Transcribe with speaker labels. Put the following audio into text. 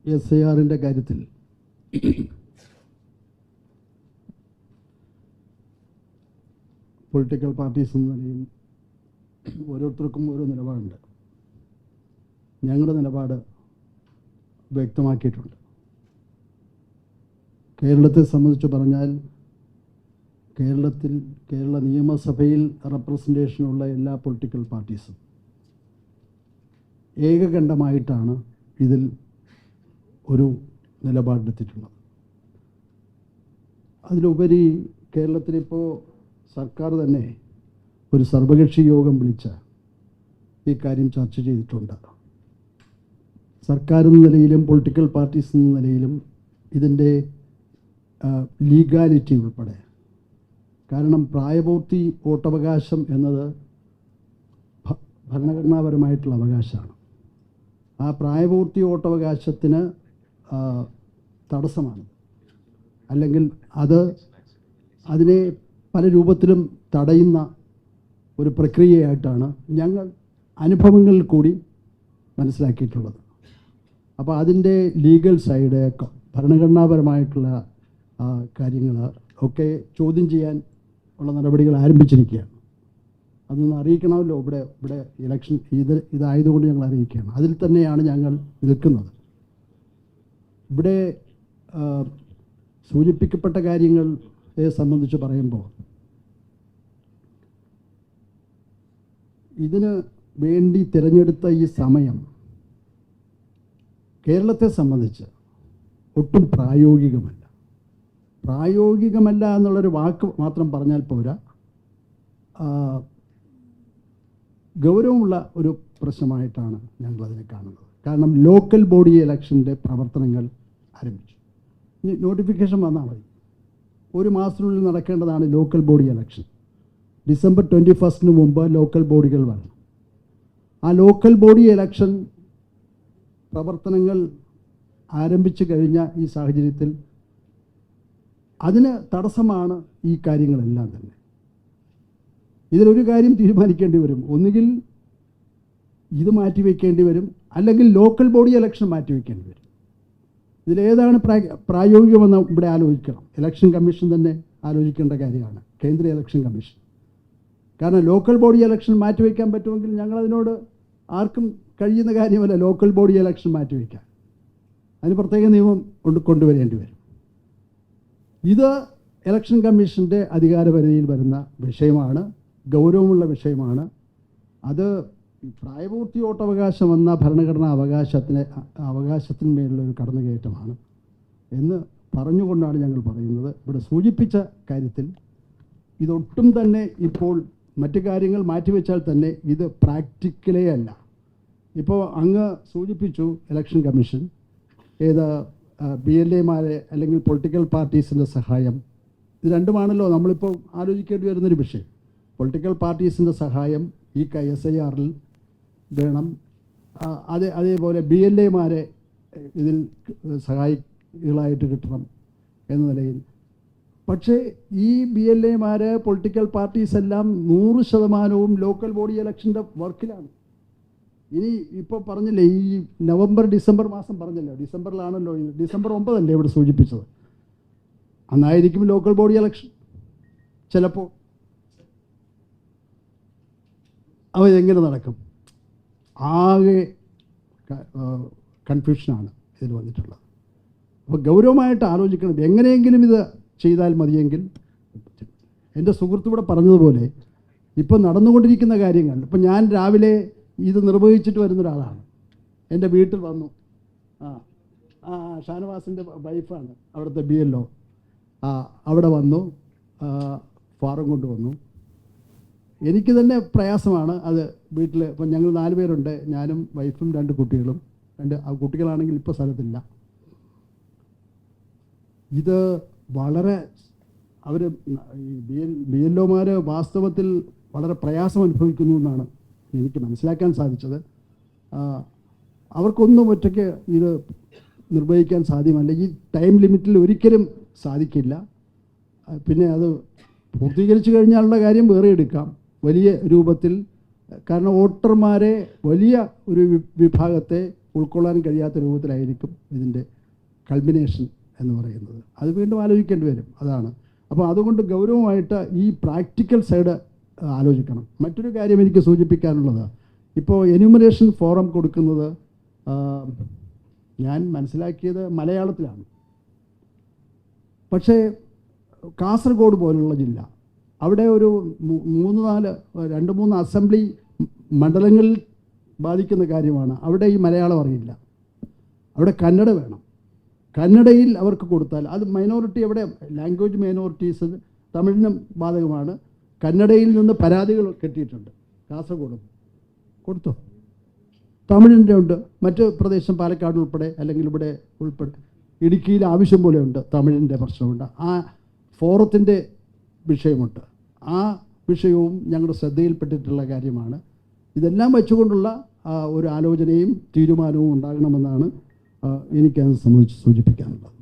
Speaker 1: SIR-ൻ്റെ കാര്യത്തിൽ political parties എന്ന നിലയിൽ ഓരോരുത്തർക്കും ഓരോ നിലപാടുണ്ട്. ഞങ്ങളുടെ നിലപാട് വ്യക്തമാക്കിയിട്ടുണ്ട്. കേരളത്തെ സംബന്ധിച്ച് പറഞ്ഞാൽ കേരള നിയമസഭയിൽ റെപ്രസെൻറ്റേഷനുള്ള എല്ലാ പൊളിറ്റിക്കൽ പാർട്ടീസും ഏകകണ്ഠമായിട്ടാണ് ഇതിൽ ഒരു നിലപാടെടുത്തിട്ടുള്ളത്. അതിലുപരി കേരളത്തിലിപ്പോൾ സർക്കാർ തന്നെ ഒരു സർവകക്ഷി യോഗം വിളിച്ച് ഈ കാര്യം ചർച്ച ചെയ്തിട്ടുണ്ട്. സർക്കാർ എന്ന നിലയിലും പൊളിറ്റിക്കൽ പാർട്ടീസ് എന്ന നിലയിലും ഇതിൻ്റെ ലീഗാലിറ്റി ഉൾപ്പെടെ, കാരണം പ്രായപൂർത്തി വോട്ടവകാശം എന്നത് ഭരണഘടനാപരമായിട്ടുള്ള അവകാശമാണ്. ആ പ്രായപൂർത്തി വോട്ടവകാശത്തിന് തടസ്സമാണ്, അല്ലെങ്കിൽ അതിനെ പല രൂപത്തിലും തടയുന്ന ഒരു പ്രക്രിയയായിട്ടാണ് ഞങ്ങൾ അനുഭവങ്ങളിൽ കൂടി മനസ്സിലാക്കിയിട്ടുള്ളത്. അപ്പോൾ അതിൻ്റെ ലീഗൽ സൈഡ്, ഭരണഘടനാപരമായിട്ടുള്ള കാര്യങ്ങൾ ഒക്കെ ചോദ്യം ചെയ്യാൻ ഉള്ള നടപടികൾ ആരംഭിച്ചിരിക്കുകയാണ്. അതൊന്ന് അറിയിക്കണമല്ലോ. ഇവിടെ ഇലക്ഷൻ ഇതായതുകൊണ്ട് ഞങ്ങൾ അറിയിക്കുകയാണ്. അതിൽ തന്നെയാണ് ഞങ്ങൾ നിൽക്കുന്നത്. ഇവിടെ സൂചിപ്പിക്കപ്പെട്ട കാര്യങ്ങളെ സംബന്ധിച്ച് പറയുമ്പോൾ ഇതിന് വേണ്ടി തിരഞ്ഞെടുത്ത ഈ സമയം കേരളത്തെ സംബന്ധിച്ച് ഒട്ടും പ്രായോഗികമല്ല എന്നുള്ളൊരു വാക്ക് മാത്രം പറഞ്ഞാൽ പോരാ, ഗൗരവമുള്ള ഒരു പ്രശ്നമായിട്ടാണ് ഞങ്ങളതിനെ കാണുന്നത്. കാരണം ലോക്കൽ ബോഡി ഇലക്ഷൻ്റെ പ്രവർത്തനങ്ങൾ ആരംഭിച്ചു. ഇനി നോട്ടിഫിക്കേഷൻ വന്നാൽ മതി. ഒരു മാസത്തിനുള്ളിൽ നടക്കേണ്ടതാണ് ലോക്കൽ ബോഡി ഇലക്ഷൻ. ഡിസംബർ 21 മുമ്പ് ലോക്കൽ ബോഡികൾ വരണം. ആ ലോക്കൽ ബോഡി ഇലക്ഷൻ പ്രവർത്തനങ്ങൾ ആരംഭിച്ചു കഴിഞ്ഞ ഈ സാഹചര്യത്തിൽ അതിന് തടസ്സമാണ് ഈ കാര്യങ്ങളെല്ലാം തന്നെ. ഇതിലൊരു കാര്യം തീരുമാനിക്കേണ്ടി വരും. ഒന്നുകിൽ ഇത് മാറ്റിവെക്കേണ്ടി വരും, അല്ലെങ്കിൽ ലോക്കൽ ബോഡി ഇലക്ഷൻ മാറ്റിവെക്കേണ്ടി വരും. ഇതിലേതാണ് പ്രായോഗികമെന്ന് ഇവിടെ ആലോചിക്കണം. ഇലക്ഷൻ കമ്മീഷൻ തന്നെ ആലോചിക്കേണ്ട കാര്യമാണ്, കേന്ദ്ര ഇലക്ഷൻ കമ്മീഷൻ. കാരണം ലോക്കൽ ബോഡി ഇലക്ഷൻ മാറ്റിവെക്കാൻ പറ്റുമെങ്കിൽ ഞങ്ങളതിനോട് ആർക്കും കഴിയുന്ന കാര്യമല്ല ലോക്കൽ ബോഡി ഇലക്ഷൻ മാറ്റിവെക്കാൻ. അതിന് പ്രത്യേക നിയമം കൊണ്ടുവരേണ്ടി വരും. ഇത് ഇലക്ഷൻ കമ്മീഷൻ്റെ അധികാരപരിധിയിൽ വരുന്ന വിഷയമാണ്, ഗൗരവമുള്ള വിഷയമാണ്. അത് പ്രായപൂർത്തി വോട്ടവകാശം എന്ന ഭരണഘടനാ അവകാശത്തിന്മേലുള്ളൊരു കടന്നുകയറ്റമാണ് എന്ന് പറഞ്ഞുകൊണ്ടാണ് ഞങ്ങൾ പറയുന്നത്. ഇവിടെ സൂചിപ്പിച്ച കാര്യത്തിൽ ഇതൊട്ടും തന്നെ ഇപ്പോൾ മറ്റു കാര്യങ്ങൾ മാറ്റിവെച്ചാൽ തന്നെ ഇത് പ്രാക്ടിക്കലേ അല്ല. ഇപ്പോൾ അങ്ങ് സൂചിപ്പിച്ചു ഇലക്ഷൻ കമ്മീഷൻ BLA-മാരെ അല്ലെങ്കിൽ പൊളിറ്റിക്കൽ പാർട്ടീസിൻ്റെ സഹായം, ഇത് രണ്ടുമാണല്ലോ നമ്മളിപ്പോൾ ആലോചിക്കേണ്ടി വരുന്നൊരു വിഷയം. പൊളിറ്റിക്കൽ പാർട്ടീസിൻ്റെ സഹായം ഈ SIR-ൽ വേണം. അതേപോലെ BLA-മാരെ ഇതിൽ സഹായികളായിട്ട് കിട്ടണം എന്ന നിലയിൽ. പക്ഷേ ഈ BLA-മാർ പൊളിറ്റിക്കൽ പാർട്ടീസ് എല്ലാം 100% ലോക്കൽ ബോഡി ഇലക്ഷൻ്റെ വർക്കിലാണ്. ഇനി ഇപ്പോൾ പറഞ്ഞില്ലേ, ഈ നവംബർ ഡിസംബർ മാസം പറഞ്ഞല്ലോ, ഡിസംബറിലാണല്ലോ, ഡിസംബർ 9 അല്ലേ ഇവിടെ സൂചിപ്പിച്ചത്. അന്നായിരിക്കും ലോക്കൽ ബോഡി ഇലക്ഷൻ. ചിലപ്പോൾ അവ എങ്ങനെ നടക്കും? ആകെ കൺഫ്യൂഷനാണ് ഇതിൽ വന്നിട്ടുള്ളത്. അപ്പോൾ ഗൗരവമായിട്ട് ആലോചിക്കണം. എങ്ങനെയെങ്കിലും ഇത് ചെയ്താൽ മതിയെങ്കിൽ, എൻ്റെ സുഹൃത്ത് ഇവിടെ പറഞ്ഞതുപോലെ ഇപ്പോൾ നടന്നുകൊണ്ടിരിക്കുന്ന കാര്യങ്ങൾ, ഇപ്പം ഞാൻ രാവിലെ ഇത് നിർവഹിച്ചിട്ട് വരുന്ന ഒരാളാണ്. എൻ്റെ വീട്ടിൽ വന്നു. ഷാനവാസിൻ്റെ വൈഫാണ് അവിടുത്തെ BLO. അവിടെ വന്നു, ഫാറം കൊണ്ടുവന്നു. എനിക്ക് തന്നെ പ്രയാസമാണ് അത്. വീട്ടിൽ ഇപ്പം ഞങ്ങൾ 4 പേരുണ്ട്, ഞാനും വൈഫും 2 കുട്ടികളും. കുട്ടികളാണെങ്കിൽ ഇപ്പോൾ സ്ഥലത്തില്ല. ഇത് വളരെ BLO-മാർ വാസ്തവത്തിൽ വളരെ പ്രയാസം അനുഭവിക്കുന്നു എന്നാണ് എനിക്ക് മനസ്സിലാക്കാൻ സാധിച്ചത്. അവർക്കൊന്നും ഒറ്റയ്ക്ക് ഇത് നിർവഹിക്കാൻ സാധ്യമല്ല. ഈ ടൈം ലിമിറ്റിൽ ഒരിക്കലും സാധിക്കില്ല. പിന്നെ അത് പൂർത്തീകരിച്ചു കഴിഞ്ഞാലുള്ള കാര്യം വേറെ എടുക്കാം വലിയ രൂപത്തിൽ. കാരണം വോട്ടർമാരെ വലിയ ഒരു വിഭാഗത്തെ ഉൾക്കൊള്ളാൻ കഴിയാത്ത രൂപത്തിലായിരിക്കും ഇതിൻ്റെ കൾമിനേഷൻ എന്ന് പറയുന്നത്. അത് വീണ്ടും ആലോചിക്കേണ്ടി വരും. അതാണ്. അപ്പോൾ അതുകൊണ്ട് ഗൗരവമായിട്ട് ഈ പ്രാക്ടിക്കൽ സൈഡ് ആലോചിക്കണം. മറ്റൊരു കാര്യം എനിക്ക് സൂചിപ്പിക്കാനുള്ളത്, ഇപ്പോൾ എന്യൂമറേഷൻ ഫോറം കൊടുക്കുന്നത് ഞാൻ മനസ്സിലാക്കിയത് മലയാളത്തിലാണ്. പക്ഷേ കാസർഗോഡ് പോലുള്ള ജില്ല, അവിടെ ഒരു 2-3 അസംബ്ലി മണ്ഡലങ്ങളിൽ ബാധിക്കുന്ന കാര്യമാണ്. അവിടെ ഈ മലയാളം അറിയില്ല, അവിടെ കന്നഡ വേണം. കന്നഡയിൽ അവർക്ക് കൊടുത്താൽ അത് മൈനോറിറ്റി, അവിടെ ലാംഗ്വേജ് മൈനോറിറ്റീസ് തമിഴിനും ബാധകമാണ്. കന്നഡയിൽ നിന്ന് പരാതികൾ കിട്ടിയിട്ടുണ്ട്. കാസർഗോഡ് കൊടുത്തോ? തമിഴിൻ്റെ ഉണ്ട്, മറ്റ് പ്രദേശം പാലക്കാട് ഉൾപ്പെടെ, അല്ലെങ്കിൽ ഇവിടെ ഉൾപ്പെടെ ഇടുക്കിയിൽ ആവശ്യം പോലെ ഉണ്ട്, തമിഴിൻ്റെ പ്രശ്നമുണ്ട്. ആ ഫോറത്തിൻ്റെ വിഷയമുണ്ട്. ആ വിഷയവും ഞങ്ങളുടെ ശ്രദ്ധയിൽപ്പെട്ടിട്ടുള്ള കാര്യമാണ്. ഇതെല്ലാം വെച്ചുകൊണ്ടുള്ള ഒരു ആലോചനയും തീരുമാനവും ഉണ്ടാകണമെന്നാണ് എനിക്കത് സംബന്ധിച്ച് സൂചിപ്പിക്കാനുള്ളത്.